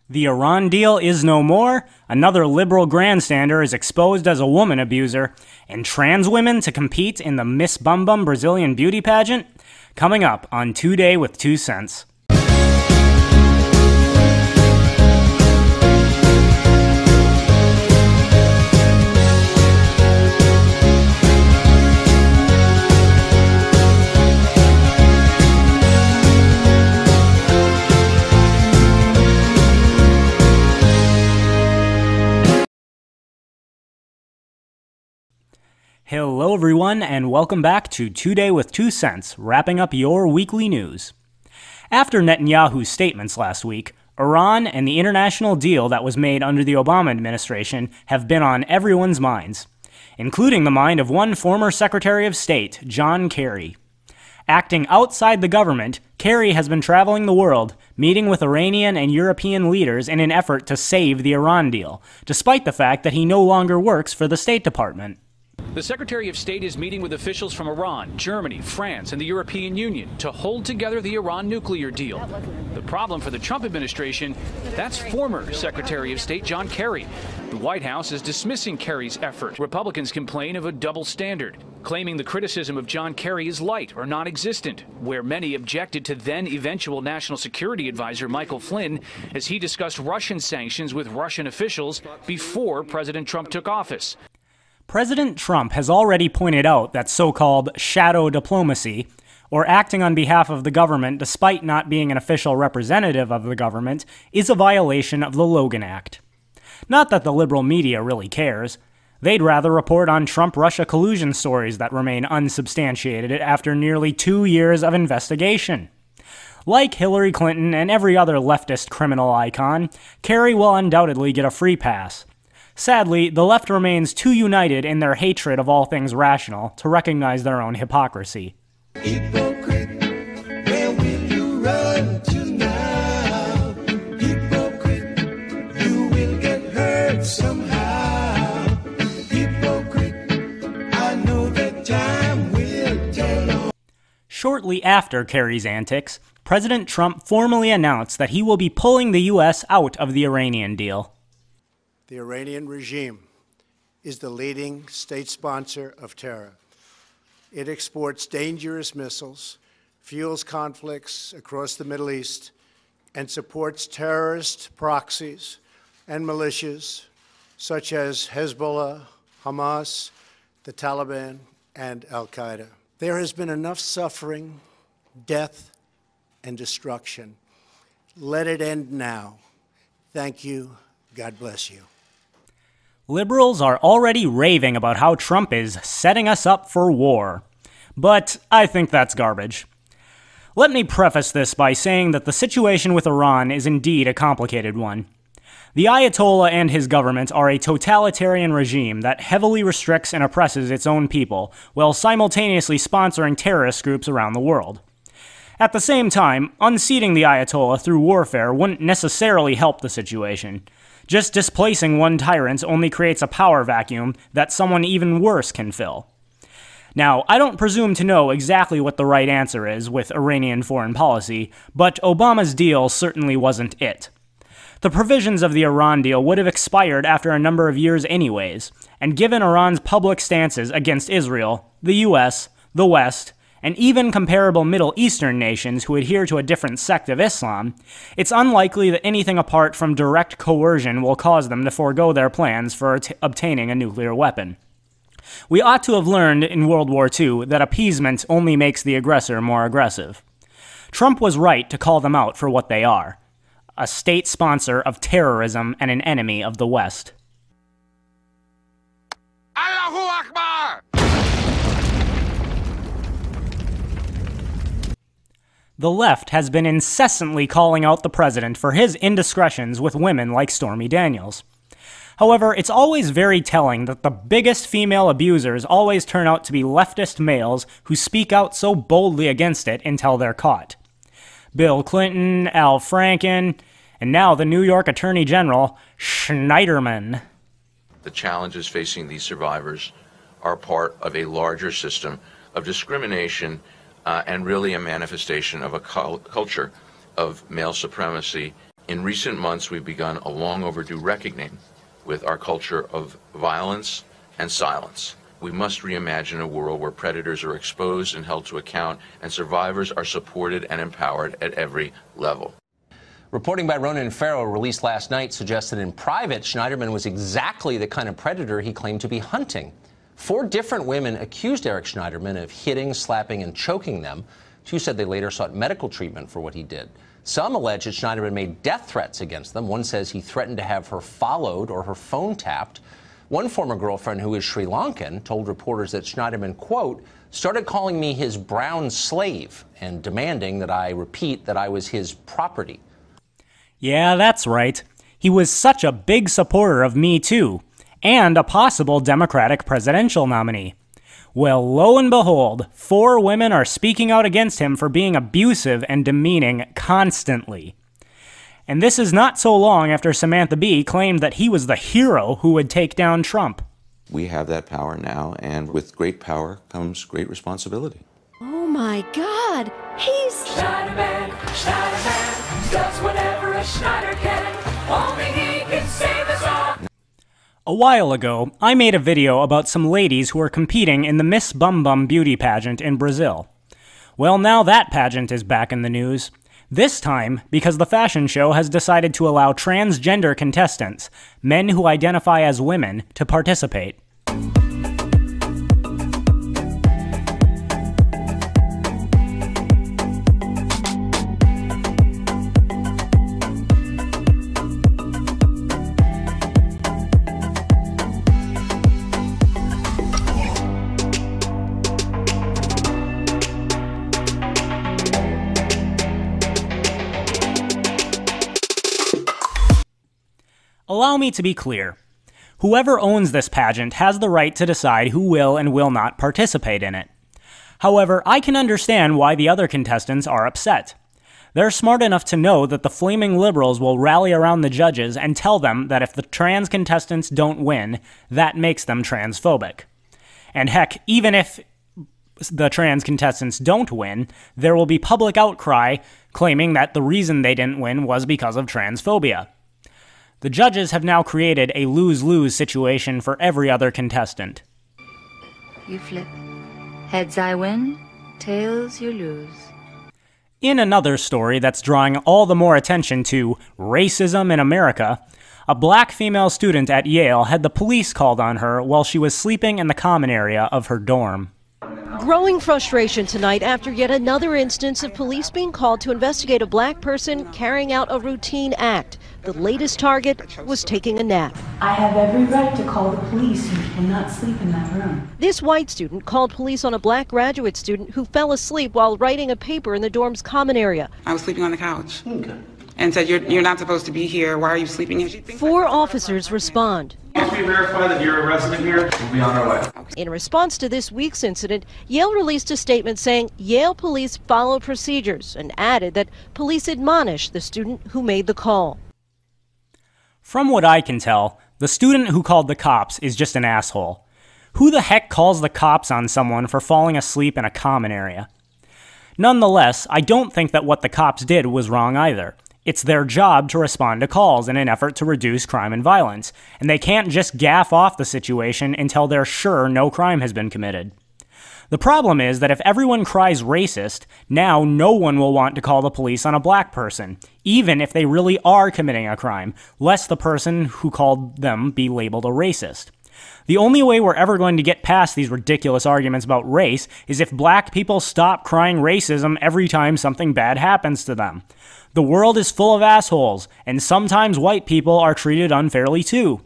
The Iran deal is no more, another liberal grandstander is exposed as a woman abuser, and trans women to compete in the Miss Bumbum Brazilian beauty pageant? Coming up on Today with 2 Cents. Hello everyone, and welcome back to Today with 2 Cents, wrapping up your weekly news. After Netanyahu's statements last week, Iran and the international deal that was made under the Obama administration have been on everyone's minds, including the mind of one former Secretary of State, John Kerry. Acting outside the government, Kerry has been traveling the world, meeting with Iranian and European leaders in an effort to save the Iran deal, despite the fact that he no longer works for the State Department. The Secretary of State is meeting with officials from Iran, Germany, France, and the European Union to hold together the Iran nuclear deal. The problem for the Trump administration, that's former Secretary of State John Kerry. The White House is dismissing Kerry's effort. Republicans complain of a double standard, claiming the criticism of John Kerry is light or non-existent, where many objected to then-eventual National Security Advisor Michael Flynn as he discussed Russian sanctions with Russian officials before President Trump took office. President Trump has already pointed out that so-called shadow diplomacy, or acting on behalf of the government despite not being an official representative of the government, is a violation of the Logan Act. Not that the liberal media really cares. They'd rather report on Trump-Russia collusion stories that remain unsubstantiated after nearly 2 years of investigation. Like Hillary Clinton and every other leftist criminal icon, Kerry will undoubtedly get a free pass. Sadly, the left remains too united in their hatred of all things rational to recognize their own hypocrisy. Hypocrite, where will you run to now? Hypocrite, you will get hurt somehow. Hypocrite, I know that time will tell. Shortly after Kerry's antics, President Trump formally announced that he will be pulling the U.S. out of the Iranian deal. The Iranian regime is the leading state sponsor of terror. It exports dangerous missiles, fuels conflicts across the Middle East, and supports terrorist proxies and militias such as Hezbollah, Hamas, the Taliban, and al-Qaeda. There has been enough suffering, death, and destruction. Let it end now. Thank you. God bless you. Liberals are already raving about how Trump is setting us up for war. But I think that's garbage. Let me preface this by saying that the situation with Iran is indeed a complicated one. The Ayatollah and his government are a totalitarian regime that heavily restricts and oppresses its own people, while simultaneously sponsoring terrorist groups around the world. At the same time, unseating the Ayatollah through warfare wouldn't necessarily help the situation. Just displacing one tyrant only creates a power vacuum that someone even worse can fill. Now, I don't presume to know exactly what the right answer is with Iranian foreign policy, but Obama's deal certainly wasn't it. The provisions of the Iran deal would have expired after a number of years anyways, and given Iran's public stances against Israel, the US, the West, and even comparable Middle Eastern nations who adhere to a different sect of Islam, it's unlikely that anything apart from direct coercion will cause them to forego their plans for obtaining a nuclear weapon. We ought to have learned in World War II that appeasement only makes the aggressor more aggressive. Trump was right to call them out for what they are: a state sponsor of terrorism and an enemy of the West. Allahu Akbar! The left has been incessantly calling out the president for his indiscretions with women like Stormy Daniels. However, it's always very telling that the biggest female abusers always turn out to be leftist males who speak out so boldly against it until they're caught. Bill Clinton, Al Franken, and now the New York Attorney General, Schneiderman. The challenges facing these survivors are part of a larger system of discrimination and really a manifestation of a culture of male supremacy In recent months, we've begun a long overdue reckoning with our culture of violence and silence. We must reimagine a world where predators are exposed and held to account, and survivors are supported and empowered at every level. Reporting by Ronan Farrow released last night suggests that in private, Schneiderman was exactly the kind of predator he claimed to be hunting. 4 different women accused Eric Schneiderman of hitting, slapping, and choking them. 2 said they later sought medical treatment for what he did. Some allege that Schneiderman made death threats against them. One says he threatened to have her followed or her phone tapped. One former girlfriend, who is Sri Lankan, told reporters that Schneiderman, quote, started calling me his brown slave and demanding that I repeat that I was his property. Yeah, that's right. He was such a big supporter of Me Too, and a possible Democratic presidential nominee. Well, lo and behold, 4 women are speaking out against him for being abusive and demeaning constantly. And this is not so long after Samantha Bee claimed that he was the hero who would take down Trump. We have that power now, and with great power comes great responsibility. Oh my God, he's Schneiderman, Schneiderman, does whatever a Schneider can. Only he can save us all. A while ago, I made a video about some ladies who are competing in the Miss Bumbum beauty pageant in Brazil. Well, now that pageant is back in the news. This time because the fashion show has decided to allow transgender contestants, men who identify as women, to participate. Allow me to be clear. Whoever owns this pageant has the right to decide who will and will not participate in it. However, I can understand why the other contestants are upset. They're smart enough to know that the flaming liberals will rally around the judges and tell them that if the trans contestants don't win, that makes them transphobic. And heck, even if the trans contestants don't win, there will be public outcry claiming that the reason they didn't win was because of transphobia. The judges have now created a lose-lose situation for every other contestant. You flip. Heads I win, tails you lose. In another story that's drawing all the more attention to racism in America, a black female student at Yale had the police called on her while she was sleeping in the common area of her dorm. Growing frustration tonight after yet another instance of police being called to investigate a black person carrying out a routine act. The latest target was taking a nap. I have every right to call the police. You cannot sleep in that room. This white student called police on a black graduate student who fell asleep while writing a paper in the dorm's common area. I was sleeping on the couch. Okay. And said, you're not supposed to be here. Why are you sleeping here? 4 officers respond. Once we verify that you're a resident here, we'll be on our way. In response to this week's incident, Yale released a statement saying Yale police followed procedures and added that police admonished the student who made the call. From what I can tell, the student who called the cops is just an asshole. Who the heck calls the cops on someone for falling asleep in a common area? Nonetheless, I don't think that what the cops did was wrong either. It's their job to respond to calls in an effort to reduce crime and violence, and they can't just gaff off the situation until they're sure no crime has been committed. The problem is that if everyone cries racist, now no one will want to call the police on a black person, even if they really are committing a crime, lest the person who called them be labeled a racist. The only way we're ever going to get past these ridiculous arguments about race is if black people stop crying racism every time something bad happens to them. The world is full of assholes, and sometimes white people are treated unfairly too.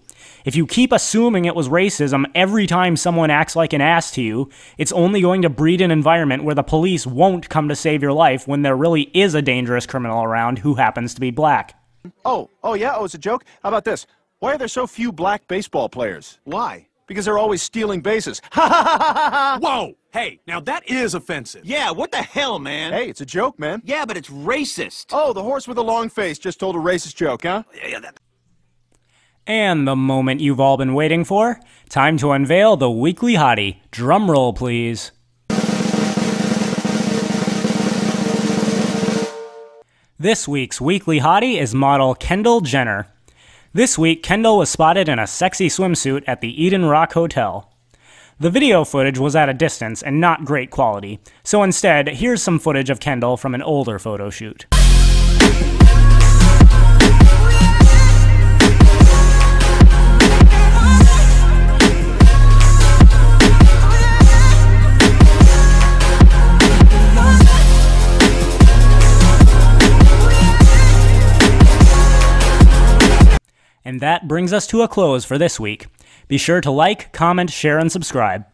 If you keep assuming it was racism every time someone acts like an ass to you, it's only going to breed an environment where the police won't come to save your life when there really is a dangerous criminal around who happens to be black. Oh, yeah, it's a joke? How about this? Why are there so few black baseball players? Why? Because they're always stealing bases. Ha ha ha ha ha! Whoa! Hey, now that is offensive. Yeah, what the hell, man? Hey, it's a joke, man. Yeah, but it's racist. Oh, the horse with the long face just told a racist joke, huh? And the moment you've all been waiting for, time to unveil the weekly hottie. Drum roll, please. This week's Weekly Hottie is model Kendall Jenner. This week, Kendall was spotted in a sexy swimsuit at the Eden Rock Hotel. The video footage was at a distance and not great quality, so instead, here's some footage of Kendall from an older photo shoot. And that brings us to a close for this week. Be sure to like, comment, share, and subscribe.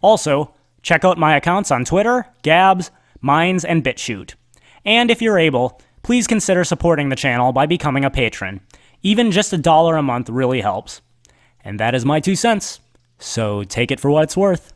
Also, check out my accounts on Twitter, Gabs, Minds, and BitChute. And if you're able, please consider supporting the channel by becoming a patron. Even just $1 a month really helps. And that is my 2 cents. So take it for what it's worth.